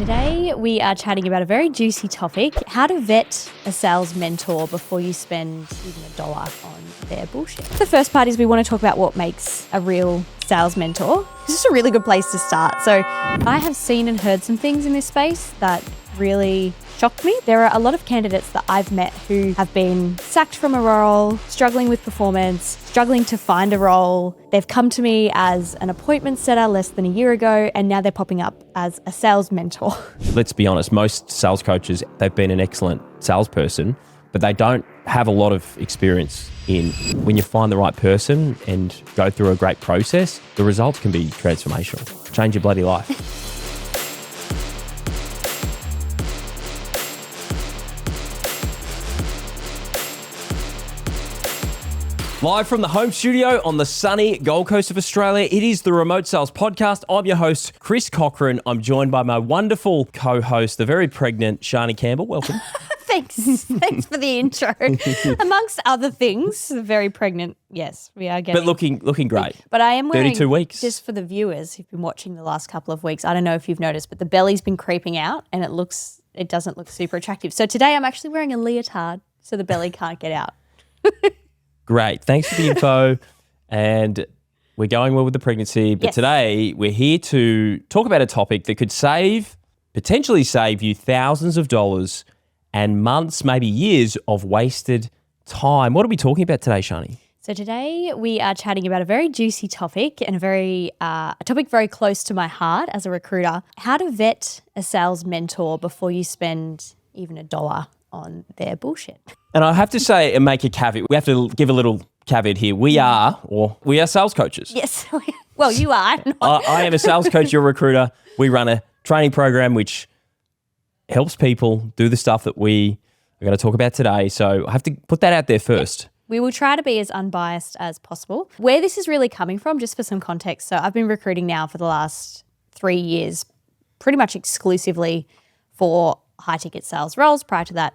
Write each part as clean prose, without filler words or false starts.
today we are chatting about a very juicy topic, how to vet a sales mentor before you spend even $1 on their bullshit. The first part is we want to talk about what makes a real sales mentor. This is a really good place to start. So I have seen and heard some things in this space that really shocked me. There are a lot of candidates that I've met who have been sacked from a role, struggling with performance, struggling to find a role. They've come to me as an appointment setter less than a year ago, and now they're popping up as a sales mentor. Let's be honest, most sales coaches, they've been an excellent salesperson, but they don't have a lot of experience in when you find the right person and go through a great process, the results can be transformational. Change your bloody life. Live from the home studio on the sunny Gold Coast of Australia, it is the Remote Sales Podcast. I'm your host, Kris Cochrane. I'm joined by my wonderful co-host, the very pregnant Shani Campbell. Welcome. Thanks for the intro. Amongst other things, very pregnant. Yes, we are getting. But looking great. But I am wearing 32 weeks. Just for the viewers who've been watching the last couple of weeks. I don't know if you've noticed, but the belly's been creeping out, and it doesn't look super attractive. So today I'm actually wearing a leotard, so the belly can't get out. Great. Thanks for the info. And we're going well with the pregnancy. But Today we're here to talk about a topic that could potentially save you thousands of dollars and months, maybe years of wasted time. What are we talking about today, Shani? So today we are chatting about a very juicy topic and a topic very close to my heart as a recruiter, how to vet a sales mentor before you spend even $1 on their bullshit. And I have to say and make a caveat. We have to give a little caveat here. We are sales coaches. Yes. Well, you are. I am a sales coach. You're a recruiter. We run a training program which helps people do the stuff that we are going to talk about today. So I have to put that out there first. We will try to be as unbiased as possible. Where this is really coming from, just for some context. So I've been recruiting now for the last 3 years, pretty much exclusively for high-ticket sales roles. Prior to that,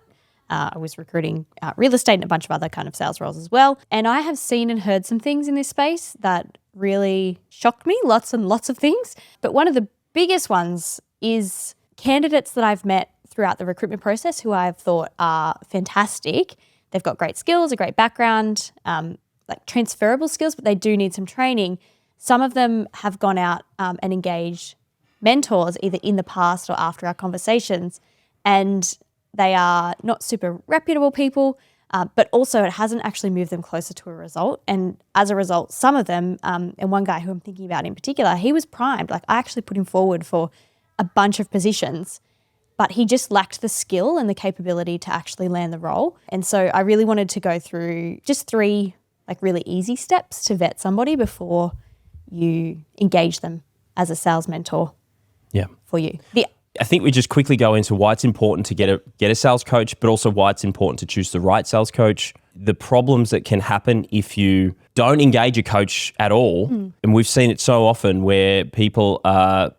I was recruiting real estate and a bunch of other kind of sales roles as well. And I have seen and heard some things in this space that really shocked me, lots and lots of things. But one of the biggest ones is candidates that I've met throughout the recruitment process who I've thought are fantastic. They've got great skills, a great background, like transferable skills, but they do need some training. Some of them have gone out and engaged mentors either in the past or after our conversations, and they are not super reputable people, but also it hasn't actually moved them closer to a result. And as a result, some of them, and one guy who I'm thinking about in particular, he was primed. Like I actually put him forward for a bunch of positions, but he just lacked the skill and the capability to actually land the role. And so I really wanted to go through just 3 like really easy steps to vet somebody before you engage them as a sales mentor for you. I think we just quickly go into why it's important to get a sales coach, but also why it's important to choose the right sales coach. The problems that can happen if you don't engage a coach at all. And we've seen it so often where people are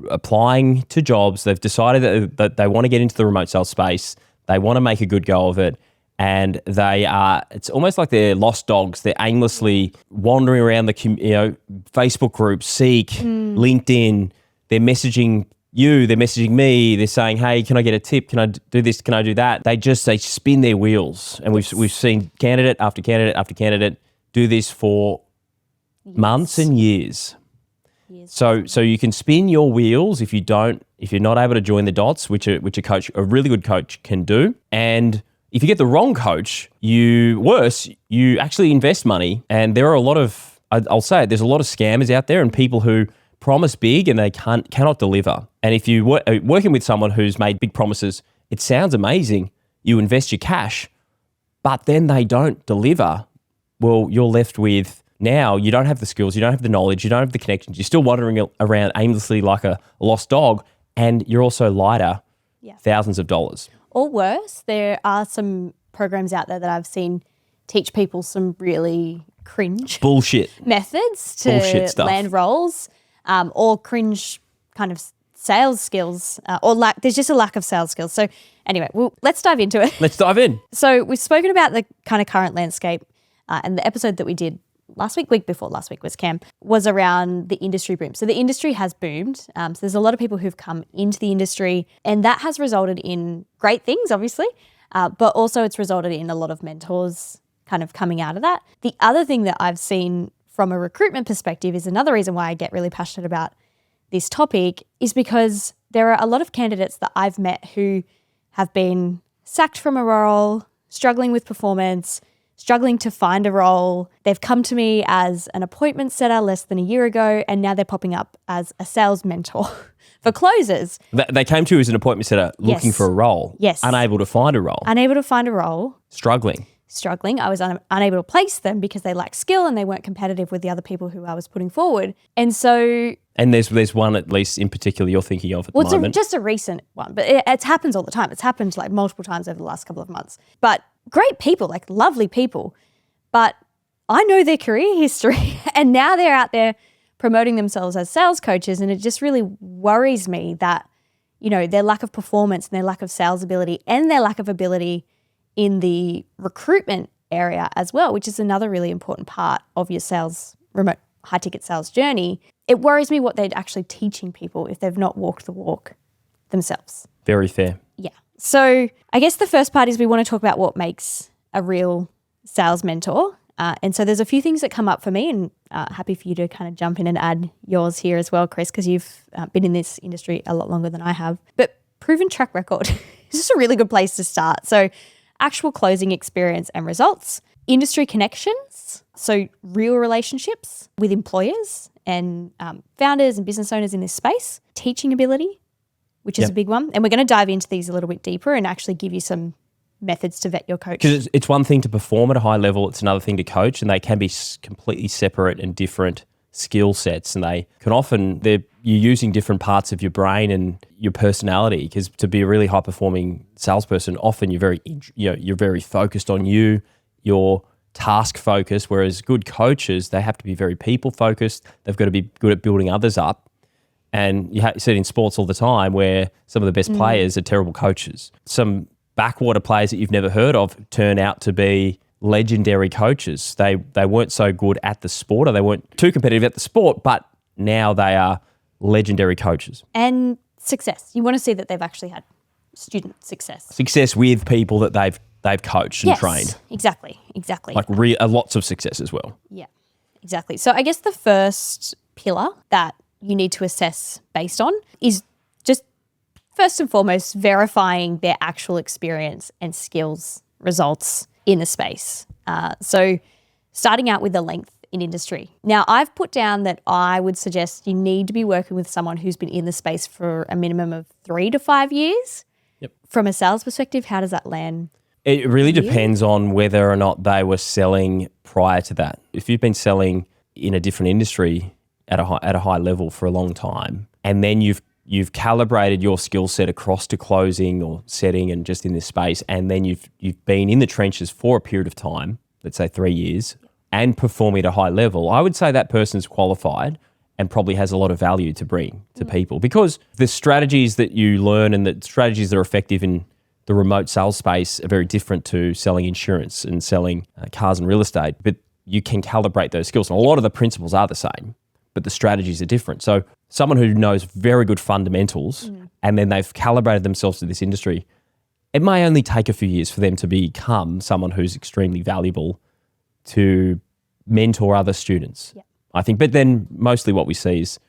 applying to jobs. They've decided that they want to get into the remote sales space. They want to make a good go of it. And it's almost like they're lost dogs. They're aimlessly wandering around the Facebook groups, Seek, LinkedIn. They're messaging you, they're messaging me, they're saying, hey, can I get a tip? Can I do this? Can I do that? They spin their wheels. And we've seen candidate after candidate after candidate do this for months and years. So you can spin your wheels if you're not able to join the dots, which a really good coach can do. And if you get the wrong coach, you actually invest money. And there are a lot of, I'll say it, there's a lot of scammers out there and people who promise big and they cannot deliver. And if you're working with someone who's made big promises, it sounds amazing. You invest your cash, but then they don't deliver. Well, you're left with now you don't have the skills, you don't have the knowledge, you don't have the connections. You're still wandering around aimlessly like a lost dog, and you're also lighter thousands of dollars. Or worse, there are some programs out there that I've seen teach people some really cringe methods to land roles. Or cringe kind of sales skills, there's just a lack of sales skills. So anyway, let's dive into it. Let's dive in. So we've spoken about the kind of current landscape and the episode that we did week before last week was Cam, was around the industry boom. So the industry has boomed. So there's a lot of people who've come into the industry, and that has resulted in great things, obviously, but also it's resulted in a lot of mentors kind of coming out of that. The other thing that I've seen from a recruitment perspective is another reason why I get really passionate about this topic is because there are a lot of candidates that I've met who have been sacked from a role, struggling with performance, struggling to find a role. They've come to me as an appointment setter less than a year ago, and now they're popping up as a sales mentor for closers. They came to you as an appointment setter looking for a role. Yes. Unable to find a role. Unable to find a role. Struggling. I was unable to place them because they lacked skill and they weren't competitive with the other people who I was putting forward. And so... And there's one at least in particular you're thinking of at the moment. It's just a recent one, but it happens all the time. It's happened like multiple times over the last couple of months. But great people, like lovely people. But I know their career history and now they're out there promoting themselves as sales coaches, and it just really worries me that, you know, their lack of performance and their lack of sales ability and their lack of ability in the recruitment area as well, which is another really important part of your sales, remote high ticket sales journey. It worries me what they're actually teaching people if they've not walked the walk themselves. Very fair. Yeah. So I guess the first part is we want to talk about what makes a real sales mentor. And so there's a few things that come up for me, and happy for you to kind of jump in and add yours here as well, Kris, because you've been in this industry a lot longer than I have. But proven track record is just a really good place to start. So actual closing experience and results, industry connections, so real relationships with employers and founders and business owners in this space, teaching ability, which is a big one. And we're going to dive into these a little bit deeper and actually give you some methods to vet your coach. Because it's one thing to perform at a high level, it's another thing to coach, and they can be completely separate and different skill sets, and they can often, you're using different parts of your brain and your personality, because to be a really high performing salesperson, often you're very focused on you're task focused, whereas good coaches, they have to be very people focused. They've got to be good at building others up. And you see it in sports all the time where some of the best players are terrible coaches. Some backwater players that you've never heard of turn out to be legendary coaches. They weren't so good at the sport, or they weren't too competitive at the sport, but now they are legendary coaches. And success. You want to see that they've actually had student success. Success with people that they've coached and trained. Exactly. Like lots of success as well. Yeah, exactly. So I guess the first pillar that you need to assess based on is just first and foremost verifying their actual experience and skills results in the space. So starting out with the length in industry. Now, I've put down that I would suggest you need to be working with someone who's been in the space for a minimum of 3 to 5 years. Yep. From a sales perspective, how does that land? It really depends on whether or not they were selling prior to that. If you've been selling in a different industry at a high level for a long time, and then you've calibrated your skill set across to closing or setting and just in this space, and then you've been in the trenches for a period of time, let's say 3 years, and performing at a high level, I would say that person's qualified and probably has a lot of value to bring to people, because the strategies that you learn and the strategies that are effective in the remote sales space are very different to selling insurance and selling cars and real estate, but you can calibrate those skills. And a lot of the principles are the same, but the strategies are different. So someone who knows very good fundamentals and then they've calibrated themselves to this industry, it may only take a few years for them to become someone who's extremely valuable to mentor other students, I think. But then mostly what we see is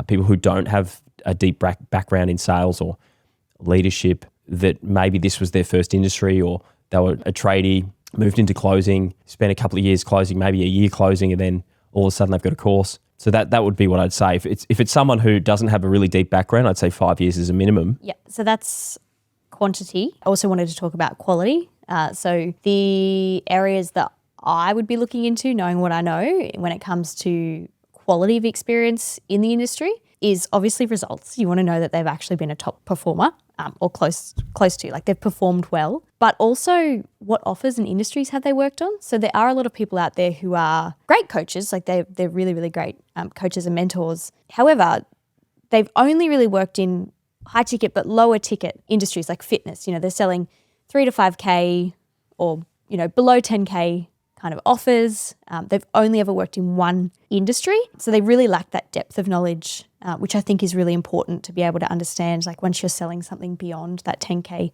people who don't have a deep background in sales or leadership, that maybe this was their first industry, or they were a tradie, moved into closing, spent a couple of years closing, maybe a year closing, and then all of a sudden they've got a course. So that would be what I'd say. If it's someone who doesn't have a really deep background, I'd say 5 years is a minimum. Yeah, so that's quantity. I also wanted to talk about quality. So the areas that I would be looking into, knowing what I know when it comes to quality of experience in the industry, is obviously results. You want to know that they've actually been a top performer, or close to, like they've performed well. But also, what offers and industries have they worked on? So there are a lot of people out there who are great coaches, like they're really, really great coaches and mentors. However, they've only really worked in high ticket but lower ticket industries like fitness. You know, they're selling 3 to 5K or, below 10K kind of offers. They've only ever worked in one industry. So they really lack that depth of knowledge, which I think is really important to be able to understand, like once you're selling something beyond that 10K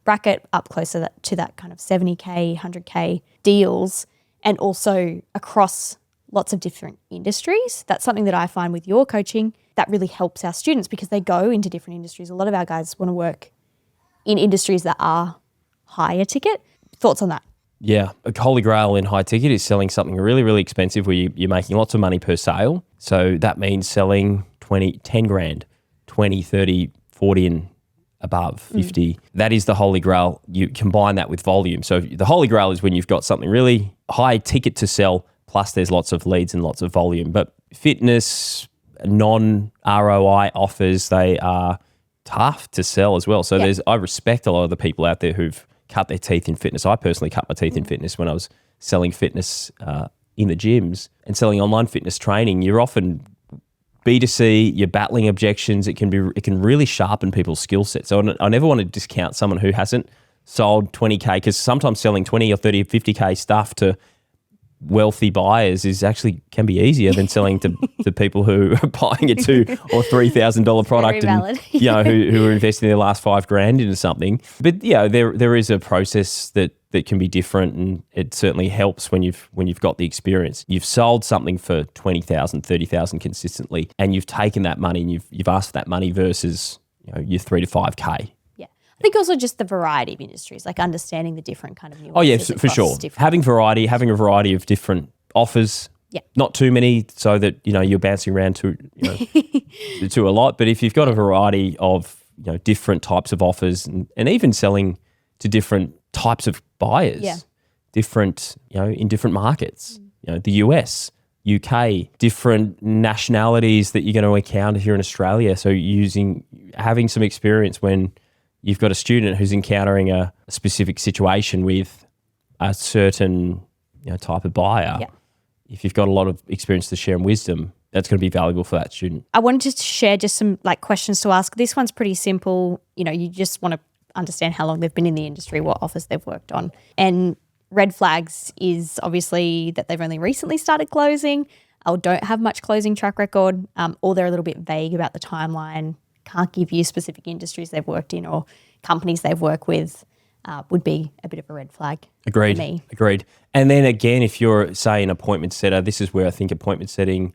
bracket up closer to that kind of 70K, 100K deals, and also across lots of different industries. That's something that I find with your coaching that really helps our students because they go into different industries. A lot of our guys want to work in industries that are higher ticket. Thoughts on that? Yeah, a holy grail in high ticket is selling something really, really expensive where you're making lots of money per sale. So that means selling 10 grand, 20, 30, 40 and above, 50. That is the holy grail. You combine that with volume. So the holy grail is when you've got something really high ticket to sell, plus there's lots of leads and lots of volume. But fitness, non-ROI offers, they are tough to sell as well. So I respect a lot of the people out there who've cut their teeth in fitness. I personally cut my teeth in fitness when I was selling fitness in the gyms and selling online fitness training. You're often B2C, you're battling objections. It can really sharpen people's skill set. So I never want to discount someone who hasn't sold 20K, because sometimes selling 20 or 30 or 50K stuff to wealthy buyers can be easier than selling to people who are buying a $2,000 or $3,000 product and who are investing their last $5,000 into something. But there is a process that can be different, and it certainly helps when you've got the experience. You've sold something for $20,000, $30,000 consistently, and you've taken that money and you've asked for that money versus your 3 to 5K. I think also just the variety of industries, like understanding the different kind of nuances. Oh yeah, for sure. Having a variety of different offers. Yeah. Not too many, so that you're bouncing around to to a lot. But if you've got a variety of different types of offers, and even selling to different types of buyers, different in different markets, the US, UK, different nationalities that you're going to encounter here in Australia. So having some experience when you've got a student who's encountering a specific situation with a certain type of buyer. Yeah. If you've got a lot of experience to share and wisdom, that's going to be valuable for that student. I wanted to share just some questions to ask. This one's pretty simple. You just want to understand how long they've been in the industry, what offers they've worked on. And red flags is obviously that they've only recently started closing or don't have much closing track record, or they're a little bit vague about the timeline, can't give you specific industries they've worked in or companies they've worked with, would be a bit of a red flag. Agreed. For me. Agreed. And then again, if you're, say, an appointment setter, this is where I think appointment setting,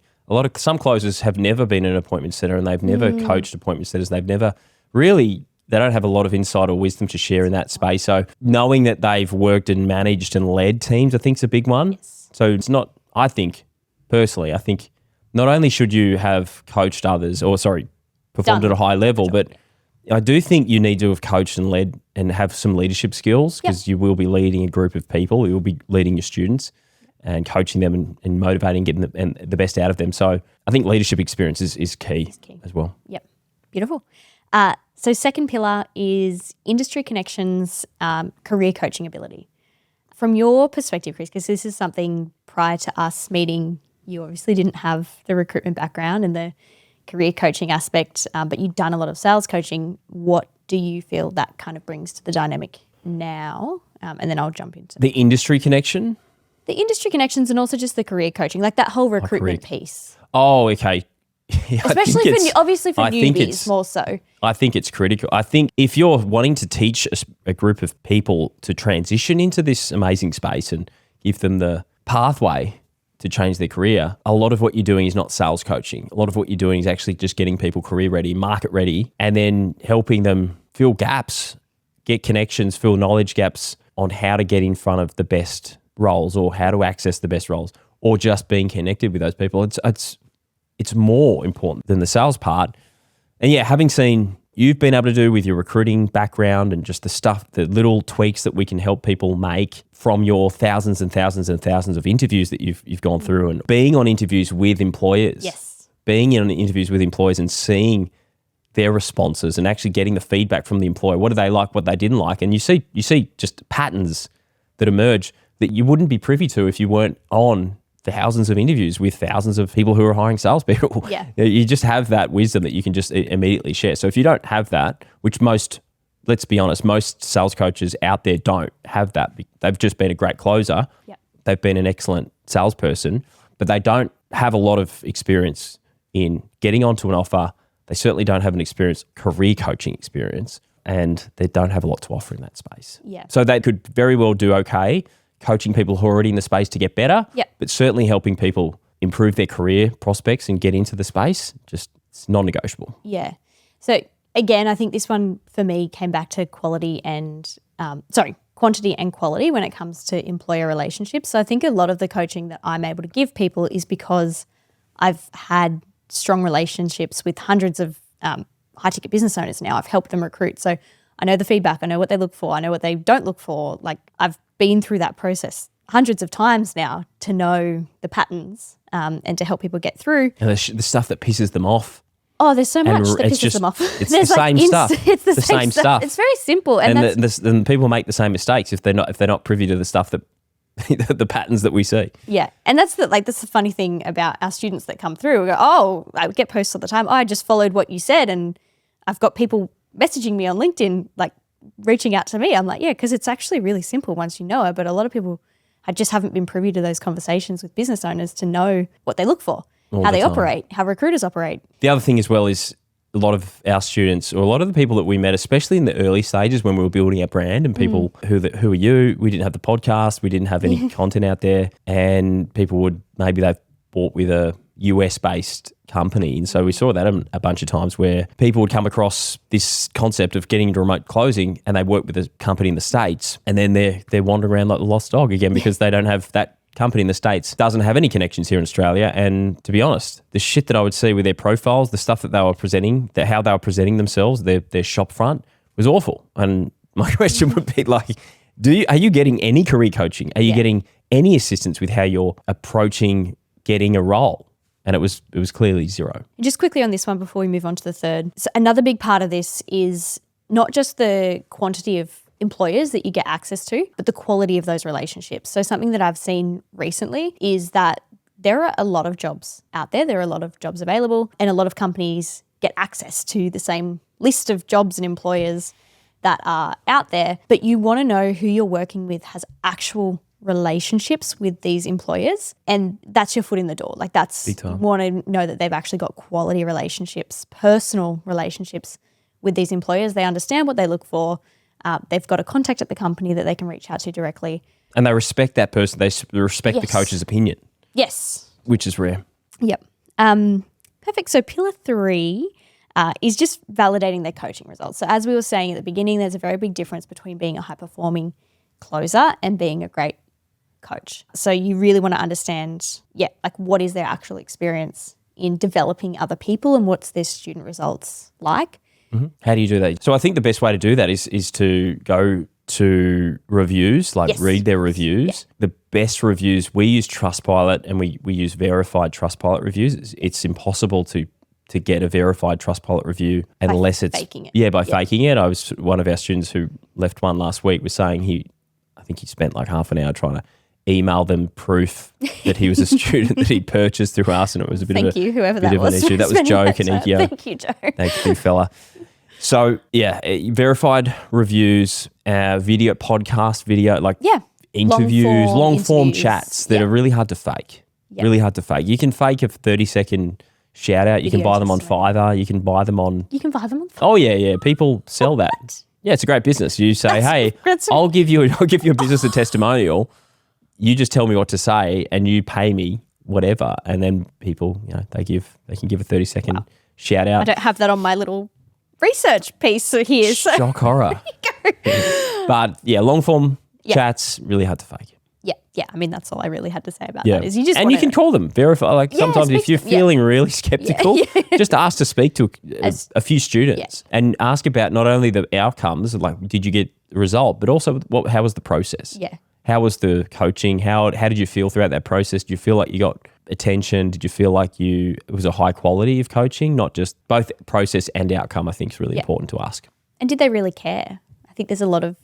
some closers have never been an appointment setter, and they've never coached appointment setters. They don't have a lot of insight or wisdom to share in that space. So knowing that they've worked and managed and led teams, I think is a big one. Yes. So it's not, I think not only should you have coached others performed at a high level, but I do think you need to have coached and led and have some leadership skills, because you will be leading a group of people. You will be leading your students and coaching them and motivating, getting the best out of them. So I think leadership experience is key as well. Yep. Beautiful. So second pillar is industry connections, career coaching ability. From your perspective, Kris, because this is something prior to us meeting, you obviously didn't have the recruitment background and the career coaching aspect, but you've done a lot of sales coaching. What do you feel that kind of brings to the dynamic now? And then I'll jump into the industry connection. The industry connections, and also just the career coaching, like that whole recruitment piece. Oh, okay. Yeah, especially for newbies more so. I think it's critical. I think if you're wanting to teach a group of people to transition into this amazing space and give them the pathway to change their career, a lot of what you're doing is not sales coaching. A lot of what you're doing is actually just getting people career ready, market ready, and then helping them fill gaps, get connections, fill knowledge gaps on how to get in front of the best roles or how to access the best roles, or just being connected with those people. It's more important than the sales part. And yeah, having seen you've been able to do with your recruiting background and just the little tweaks that we can help people make from your thousands and thousands and thousands of interviews that you've gone through, and being on interviews with employers. Yes. Being in interviews with employers and seeing their responses and actually getting the feedback from the employer. What do they like, what they didn't like? And you see just patterns that emerge that you wouldn't be privy to if you weren't on thousands of interviews with thousands of people who are hiring salespeople. Yeah. You just have that wisdom that you can just immediately share. So if you don't have that, which let's be honest, most sales coaches out there don't have that. They've just been a great closer. Yep. they've been an excellent salesperson, but they don't have a lot of experience in getting onto an offer. They certainly don't have an career coaching experience, and they don't have a lot to offer in that space. Yeah. So they could very well do okay coaching people who are already in the space to get better, but certainly helping people improve their career prospects and get into the space, just it's non-negotiable. Yeah. So again, I think this one for me came back to quantity and quality when it comes to employer relationships. So I think a lot of the coaching that I'm able to give people is because I've had strong relationships with hundreds of high-ticket business owners now. I've helped them recruit. So I know the feedback. I know what they look for. I know what they don't look for. Like, I've been through that process hundreds of times now to know the patterns and to help people get through. And the stuff that pisses them off. Oh, there's so much that pisses them off. It's the same stuff. It's the same stuff. It's very simple. And people make the same mistakes if they're not privy to the stuff that the patterns that we see. Yeah. And that's the funny thing about our students that come through. We go, oh, I get posts all the time. Oh, I just followed what you said. And I've got people messaging me on LinkedIn, like reaching out to me. I'm like, yeah, because it's actually really simple once you know it. But a lot of people just haven't been privy to those conversations with business owners to know what they look for, how they operate, how recruiters operate. The other thing as well is a lot of our students, or a lot of the people that we met, especially in the early stages when we were building our brand, and people who are you, we didn't have the podcast, we didn't have any content out there, and people they've bought with a US-based company. And so we saw that a bunch of times where people would come across this concept of getting into remote closing, and they work with a company in the States, and then they're wandering around like the lost dog again because they don't have that company in the States, doesn't have any connections here in Australia. And to be honest, the shit that I would see with their profiles, the stuff that they were presenting, how they were presenting themselves, their shop front was awful. And my question would be like, are you getting any career coaching? Are you getting any assistance with how you're approaching getting a role? And it was clearly zero. Just quickly on this one before we move on to the third. So another big part of this is not just the quantity of employers that you get access to, but the quality of those relationships. So something that I've seen recently is that there are a lot of jobs out there. There are a lot of jobs available, and a lot of companies get access to the same list of jobs and employers that are out there. But you want to know who you're working with has actual relationships with these employers, and that's your foot in the door. Like, that's, you want to know that they've actually got quality relationships, personal relationships with these employers. They understand what they look for. They've got a contact at the company that they can reach out to directly. And they respect that person. They respect the coach's opinion. Yes. Which is rare. Yep. Perfect. So pillar 3 is just validating their coaching results. So as we were saying at the beginning, there's a very big difference between being a high-performing closer and being a great coach. So you really want to understand, like, what is their actual experience in developing other people and what's their student results like. Mm-hmm. How do you do that? So I think the best way to do that is to go to reviews, like read their reviews. The best reviews, we use Trustpilot, and we use verified Trustpilot reviews. It's impossible to get a verified Trustpilot review unless it's faking it. Yeah, by faking it. I was one of our students who left one last week was saying I think he spent like half an hour trying to email them proof that he was a student that he'd purchased through us, and it was a bit of an issue. That was Joe Kanikio. Thank you, Joe. Thanks, big fella. So verified reviews, video, podcast video, like interviews, long form chats that are really hard to fake. Yep. Really hard to fake. You can fake a 30-second shout out. You can buy them on Fiverr. You can buy them on. Oh yeah. People sell that. Yeah, it's a great business. You say, hey, I'll give you a business a testimonial. You just tell me what to say, and you pay me whatever, and then people, they can give a 30-second shout out. I don't have that on my little research piece here. So. Shock horror. But long form chats, really hard to fake. Yeah. I mean, that's all I really had to say about that. Is you can call them, verify. Like sometimes if you're feeling really skeptical, just ask to speak to a few students and ask about not only the outcomes, like did you get the result, but also how was the process? Yeah. How was the coaching? How did you feel throughout that process? Did you feel like you got attention? Did you feel like it was a high quality of coaching, not just both process and outcome? I think is really important to ask. And did they really care? I think there's a lot of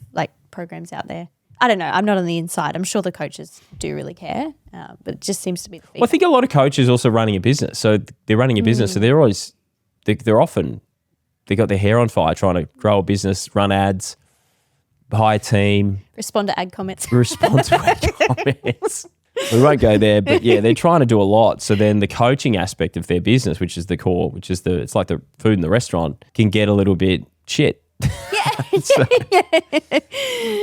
programs out there. I don't know. I'm not on the inside. I'm sure the coaches do really care, but it just seems to be the feedback. Well, I think a lot of coaches also running a business. So they're running a business, so they're often, they got their hair on fire trying to grow a business, run ads, hire a team, Respond to ad comments. respond to our comments. We won't go there, but yeah, they're trying to do a lot. So then the coaching aspect of their business, which is the core, which is it's like the food in the restaurant, can get a little bit shit.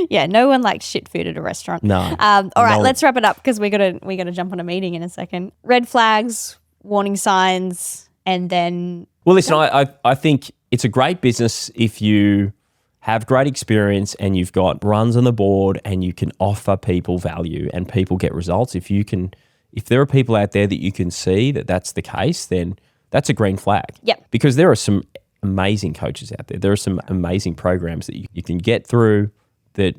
Yeah, no one likes shit food at a restaurant. No. All right, let's wrap it up because we gotta jump on a meeting in a second. Red flags, warning signs, and then. Well, listen, I think it's a great business if you have great experience and you've got runs on the board and you can offer people value and people get results. If there are people out there that you can see that that's the case, then that's a green flag. Yep. Because there are some amazing coaches out there. There are some amazing programs that you can get through that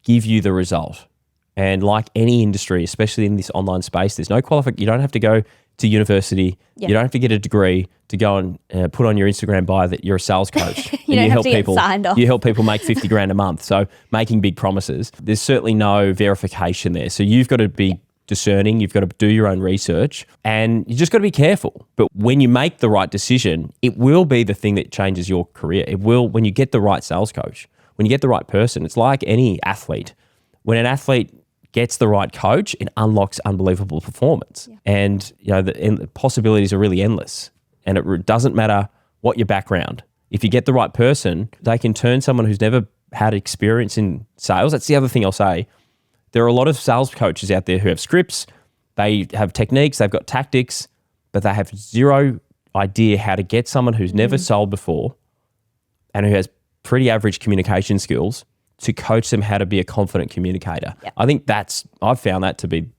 give you the result. And like any industry, especially in this online space, there's no qualification. You don't have to go to university. Yep. You don't have to get a degree to go and put on your Instagram bio that you're a sales coach. You don't have to get signed off. You help people make 50 grand a month. So making big promises. There's certainly no verification there. So you've got to be discerning. You've got to do your own research and you just got to be careful. But when you make the right decision, it will be the thing that changes your career. It will, when you get the right sales coach, when you get the right person. It's like any athlete. When an athlete gets the right coach, it unlocks unbelievable performance. Yeah. And the possibilities are really endless. And it doesn't matter what your background. If you get the right person, they can turn someone who's never had experience in sales. That's the other thing I'll say. There are a lot of sales coaches out there who have scripts, they have techniques, they've got tactics, but they have zero idea how to get someone who's never sold before and who has pretty average communication skills to coach them how to be a confident communicator. Yep. I think I've found that to be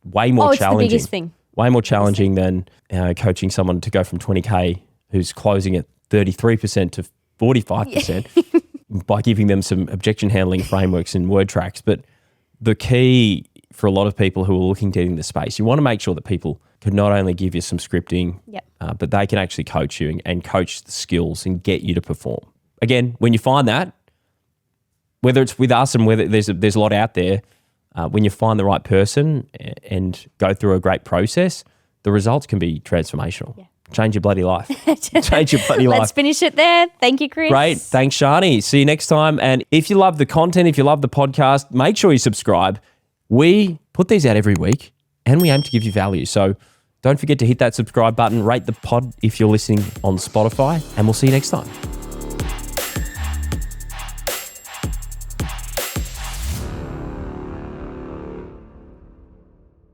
way more challenging. It's the biggest thing. Way more challenging than coaching someone to go from 20K who's closing at 33% to 45% by giving them some objection handling frameworks and word tracks. But the key for a lot of people who are looking to get in the space, you want to make sure that people can not only give you some scripting, but they can actually coach you and coach the skills and get you to perform. Again, when you find that, whether it's with us and whether there's a lot out there, when you find the right person and go through a great process, the results can be transformational. Yeah. Change your bloody life. Change your bloody life. Let's finish it there. Thank you, Kris. Great. Thanks, Shani. See you next time. And if you love the content, if you love the podcast, make sure you subscribe. We put these out every week and we aim to give you value. So don't forget to hit that subscribe button, rate the pod if you're listening on Spotify, and we'll see you next time.